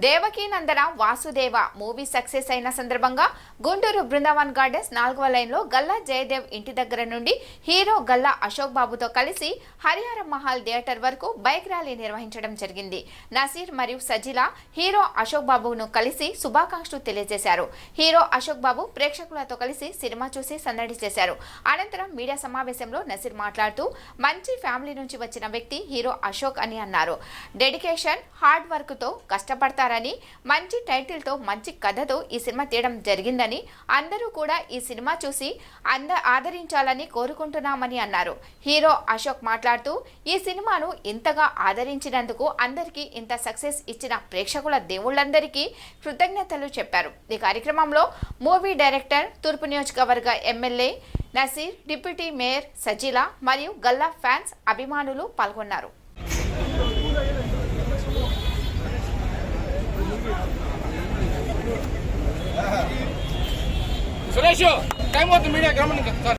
దేవకీ నందన Vasudeva movie success అయిన సందర్భంగా Guntur Brindavan gardens 4వ లైన్లో గల్లా జయదేవ్ ఇంటి దగ్గర నుండి హీరో గల్లా అశోక్ బాబుతో కలిసి హరిహర మహల్ థియేటర్ వరకు బైక్ ర్యాలీ నిర్వహించడం జరిగింది. నసీర్ మరియు సజిలా హీరో అశోక్ బాబును కలిసి శుభాకాంక్షలు తెలియజేశారు. హీరో అశోక్ బాబు ప్రేక్షకులతో కలిసి సినిమా చూసి సందడి చేశారు. అనంతరం మీడియా సమావేశంలో నసీర్ మాట్లాడుతూ మంచి ఫ్యామిలీ నుంచి వచ్చిన వ్యక్తి హీరో అశోక్ అని అన్నారు. డెడికేషన్, హార్డ్ వర్క్ తో కష్టపడతారని, మంచి టైటిల్ తో మంచి కథతో ఈ సినిమా తీయడం జరిగిందని, అందరూ కూడా ఈ సినిమా చూసి ఆదరించాలని కోరుకుంటున్నామని అన్నారు. హీరో అశోక్ మాట్లాడుతూ ఈ సినిమాను ఇంతగా ఆదరించినందుకు, అందరికీ ఇంత సక్సెస్ ఇచ్చిన ప్రేక్షకుల దేవుళ్ళందరికీ కృతజ్ఞతలు చెప్పారు. ఈ కార్యక్రమంలో మూవీ డైరెక్టర్, తూర్పు నియోజకవర్గ MLA Naseer, deputy mayor Sajila మరియు గల్లా ఫ్యాన్స్, అభిమానులు పాల్గొన్నారు. సురేష్ టైం అవుతుంది, మీడియా గ్రామం సార్.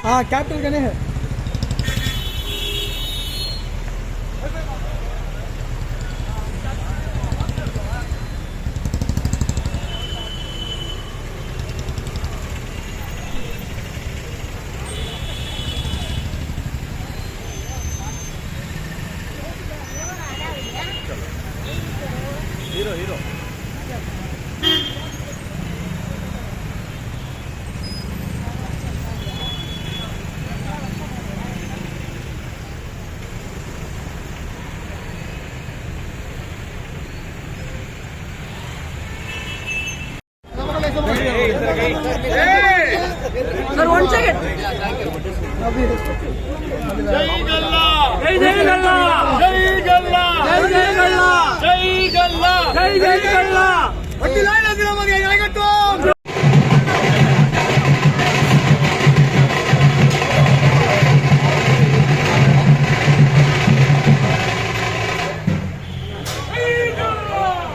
हाँ कैपिटल गने है हीरो हीरो सर 1 सेकंड। जय गल्ला, जय जय गल्ला, जय गल्ला, जय जय गल्ला, जय गल्ला, जय जय गल्ला. वट्टी लाइन अदिरा मगे यागट्टो.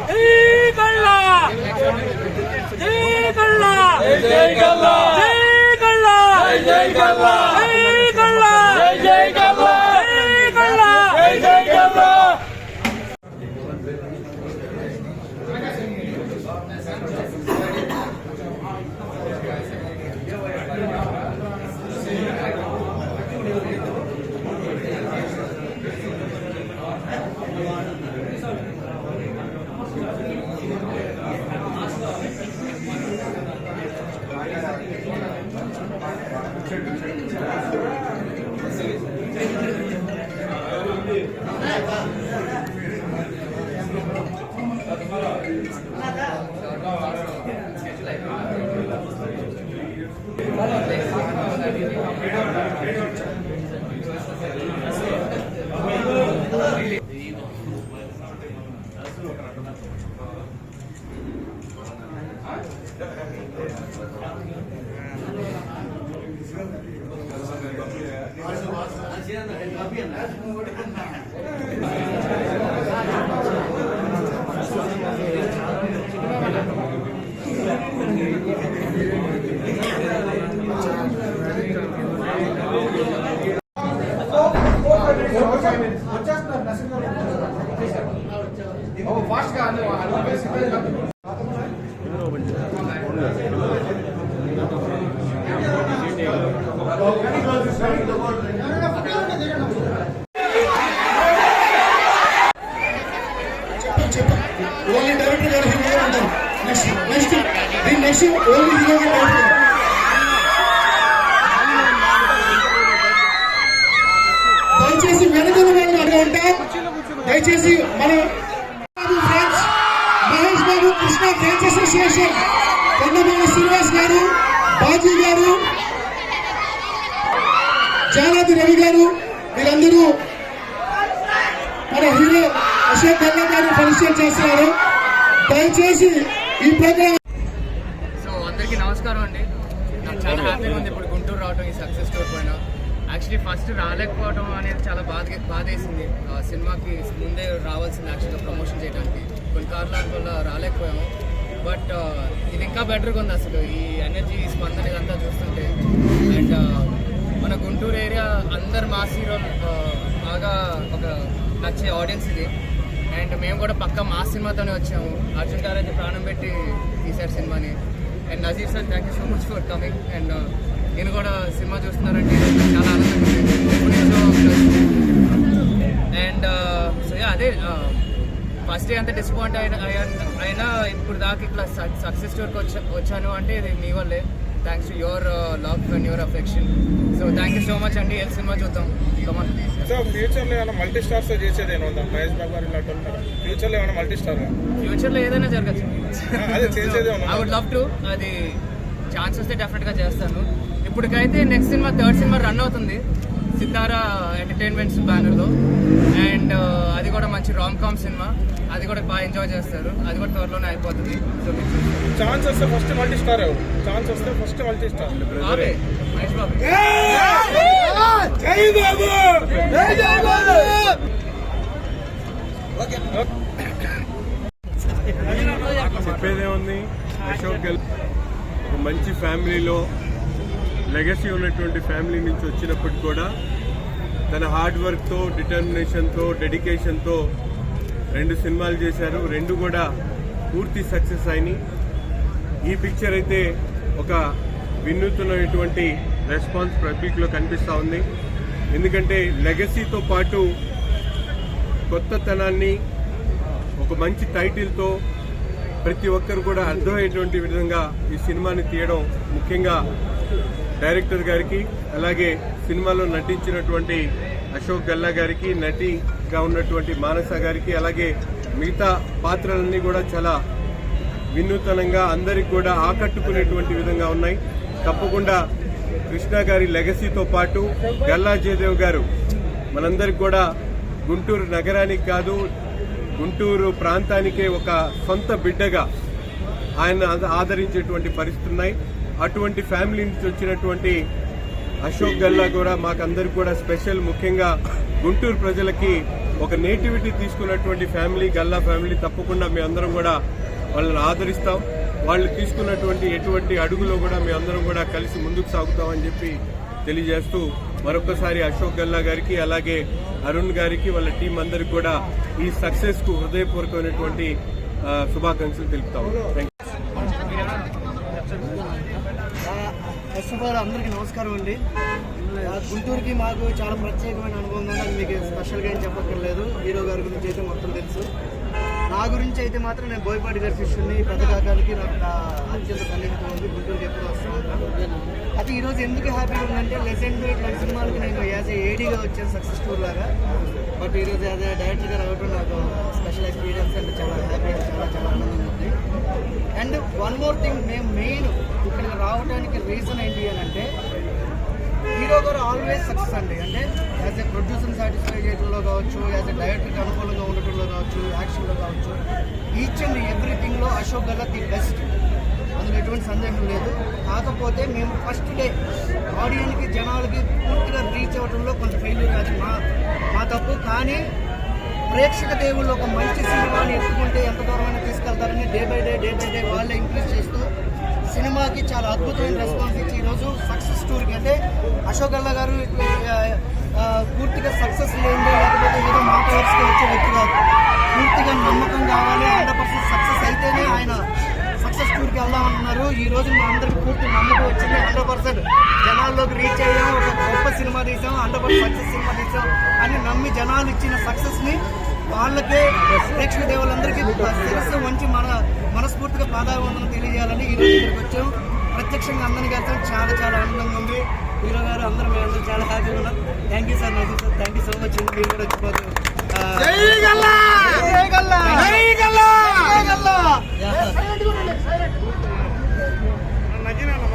जय गल्ला, जय गल्ला, जय गल्ला, जय गल्ला, जय गल्ला, जय गल्ला, जय गल्ला. దయచేసి వెనుకలు అడుగుంటా, దయచేసి మన మహేష్ బాబు కృష్ణ ఫ్యాన్స్ అసోసియేషన్, కొండమూల శ్రీనివాస్ గారు, బాజీ గారు, జాలాది రవి గారు, వీరందరూ మన హీరో అశోక్ గల్లా గారు పరిచయం చేస్తున్నారు. దయచేసి ఈ ప్రోగ్రామ్. సో అందరికీ నమస్కారం అండి. నాకు చాలా హ్యాపీగా ఉంది ఇప్పుడు గుంటూరు రావడం, ఈ సక్సెస్ స్టోర్ పైన. యాక్చువల్లీ ఫస్ట్ రాలేకపోవడం అనేది చాలా బాధేసింది. సినిమాకి ముందే రావాల్సింది యాక్చువల్గా ప్రమోషన్ చేయడానికి, కొన్ని కారణాల వల్ల రాలేకపోయాము. బట్ ఇది ఇంకా బెటర్గా ఉంది అసలు, ఈ ఎనర్జీ స్పందన ఇదంతా చూస్తుంటే. అండ్ మన గుంటూరు ఏరియా అందరు మాస్ హీరోలు బాగా ఒక నచ్చే ఆడియన్స్ ఇది. అండ్ మేము కూడా పక్కా మాస్ సినిమాతోనే వచ్చాము. అర్జున్ గారు అయితే ప్రాణం పెట్టి తీశారు సినిమాని. And Nazeer sir thank you so much for coming. And నేను కూడా సినిమా చూస్తున్నారంటే చాలా ఆనందంగా ఉంది. అండ్ సో అదే ఫస్ట్ డే అంతా డిసప్పాయింట్ అయినా ఇప్పుడు దాకా ఇట్లా సక్సెస్ స్టోర్కి వచ్చాను అంటే ఇది మీ వల్లే. Thanks to your love and your affection. So thank you so much అండి. ఏ సినిమా చూద్దాం. కమాన్. సో ఫ్యూచర్లో ఏమైనా మల్టీ స్టార్స్ చేసేది ఏమైనా ఉందా? మహేష్ బాబు గారు ఇలాంటి ఉంటారు ఫ్యూచర్లో ఏమైనా మల్టీ స్టార్ ఫ్యూచర్లో ఏదైనా జరగచ్చు. అదే చేసేది ఐ వుడ్ లవ్ టు. అది ఛాన్స్ వస్తే డెఫినెట్గా చేస్తాను. ఇప్పటికైతే next cinema third cinema run అవుతుంది సితారా ఎంటర్టైన్మెంట్స్ బ్యానర్లో. అండ్ అది కూడా మంచి రామ్ కామ్ సినిమా, అది కూడా బాగా ఎంజాయ్ చేస్తారు. అది కూడా త్వరలోనే అయిపోతుంది. సో ఛాన్స్ వస్తే ఫస్ట్ మల్టీ స్టార్ ఛాన్స్ వస్తే ఫస్ట్ మల్టీ స్టార్ బాబే మహేష్ బాబు. చెప్పేదే ఉంది. అశోక్ గెల్ ఒక మంచి ఫ్యామిలీలో లెగసీ ఉన్నటువంటి ఫ్యామిలీ నుంచి వచ్చినప్పటికి కూడా తన హార్డ్ వర్క్తో, డిటర్మినేషన్తో, డెడికేషన్తో 2 సినిమాలు చేశారు. 2 కూడా పూర్తి సక్సెస్ అయినాయి. ఈ పిక్చర్ అయితే ఒక వినూత్నమైనటువంటి రెస్పాన్స్ పబ్లిక్లో కనిపిస్తూ ఉంది. ఎందుకంటే లెగసీతో పాటు కొత్తతనాన్ని ఒక మంచి టైటిల్తో ప్రతి ఒక్కరు కూడా అర్థమయ్యేటువంటి విధంగా ఈ సినిమాని తీయడం, ముఖ్యంగా డైరెక్టర్ గారికి, అలాగే సినిమాలో నటించినటువంటి అశోక్ గల్లా గారికి, నటిగా ఉన్నటువంటి మానస గారికి, అలాగే మిగతా పాత్రలన్నీ కూడా చాలా వినూతనంగా అందరికి కూడా ఆకట్టుకునేటువంటి విధంగా ఉన్నాయి. తప్పకుండా కృష్ణ గారి లెగసీతో పాటు గల్లా జయదేవ్ గారు మనందరికి కూడా గుంటూరు నగరానికి కాదు, గుంటూరు ప్రాంతానికే ఒక సొంత బిడ్డగా ఆయన ఆదరించేటువంటి పరిస్థితులు ఉన్నాయి. అటువంటి ఫ్యామిలీ నుంచి వచ్చినటువంటి అశోక్ గల్లా కూడా మాకందరికి కూడా స్పెషల్. ముఖ్యంగా గుంటూరు ప్రజలకి ఒక నేటివిటీ తీసుకున్నటువంటి ఫ్యామిలీ గల్లా ఫ్యామిలీ. తప్పకుండా మీ అందరం కూడా వాళ్ళని ఆదరిస్తాం. వాళ్ళు తీసుకున్నటువంటి ఎటువంటి అడుగులో కూడా మీ అందరం కూడా కలిసి ముందుకు సాగుతామని చెప్పి తెలియజేస్తూ మరొకసారి అశోక్ గల్లా గారికి, అలాగే అరుణ్ గారికి, వాళ్ళ టీం అందరికి కూడా ఈ సక్సెస్ కు హృదయపూర్వకమైనటువంటి శుభాకాంక్షలు తెలుపుతాము. అందరికీ నమస్కారం అండి. గుంటూరుకి మాకు చాలా ప్రత్యేకమైన అనుభవం ఉంది. అది మీకు స్పెషల్గా ఏం చెప్పక్కర్లేదు. హీరో గారి గురించి అయితే మొత్తం తెలుసు. నా గురించి అయితే మాత్రం నేను బోయపాటి గారి శిష్యుని, పెద్ద కాకానికి నాకు అత్యంత సన్నిహితం ఉంది. గుంటూరుకి ఎప్పుడు వస్తూ ఉంటాను. అయితే ఈరోజు ఎందుకు హ్యాపీగా ఉందంటే లెజెండ్ ఇట్లాంటి సినిమాలకి నేను యాజ్ ఏడీగా వచ్చాను సక్సెస్ టూర్ లాగా. బట్ ఈరోజు యాజ్ డైరెక్టర్గా రావడం నాకు స్పెషల్ ఎక్స్పీరియన్స్ అండ్ చాలా హ్యాపీ, చాలా ఆనందంగా ఉంది. అండ్ వన్ మోర్ థింగ్, మేము మెయిన్ ఇక్కడికి రావడానికి రీజన్ ఏంటి అని అంటే హీరో గారు ఆల్వేస్ సక్సెస్ అండి. అంటే యాజ్ ఎ ప్రొడ్యూసర్ని సాటిస్ఫై చేయడంలో కావచ్చు, యాజ్ ఎ డైరెక్టర్కి అనుకూలంగా ఉండటంలో కావచ్చు, యాక్షన్లో కావచ్చు, ఈచ్ అండ్ ఎవ్రీథింగ్లో అశోక్ గల్లా ది బెస్ట్, అందులో ఎటువంటి సందేహం లేదు. కాకపోతే మేము ఫస్ట్ డే ఆడియన్స్కి, జనాలకి పూర్తిగా రీచ్ అవ్వడంలో కొంత ఫెయిల్యూర్, అది మా తప్పు. కానీ ప్రేక్షక దేవుళ్ళు ఒక మంచి సినిమాని ఎత్తుకుంటే ఎంత దూరమైనా తీసుకెళ్తారని డే బై డే వాళ్ళే ఇంక్రీజ్ చేస్తూ సినిమాకి చాలా అద్భుతమైన రెస్పాన్స్ ఇచ్చి ఈరోజు సక్సెస్ టూర్కి, అంటే అశోక్ గల్లా గారు పూర్తిగా సక్సెస్ లేదే, లేకపోతే ఏదో మాట్లాడుతూ వచ్చే వ్యక్తి కాదు. పూర్తిగా నమ్మకం కావాలి, 100% సక్సెస్ అయితేనే ఆయన సక్సెస్ టూర్కి వెళ్దామన్నారు. ఈ రోజు మా అందరికి పూర్తి నమ్మకం వచ్చింది. 100% జనాల్లోకి రీచ్ అయ్యాం, ఒక గొప్ప సినిమా తీసాం, 100% సక్సెస్ సినిమా తీసాం అని నమ్మి జనాలు ఇచ్చిన సక్సెస్ని వాళ్ళకే ప్రేక్షక దేవులందరికీ శిరస్సు వంచి మనస్ఫూర్తిగా పాదాభివందనం తెలియజేయాలని ఈరోజు ఇక్కడికి వచ్చాం. ప్రత్యక్షంగా అందరినీ కలిసాం. చాలా ఆనందంగా ఉంది. హీరో గారు అందరూ మేము అందరూ చాలా హ్యాపీగా ఉన్నాం. Thank you sir, Nazeer sir, thank you so much. మీరు కూడా వచ్చిపోతారు. నజీర్ అన్న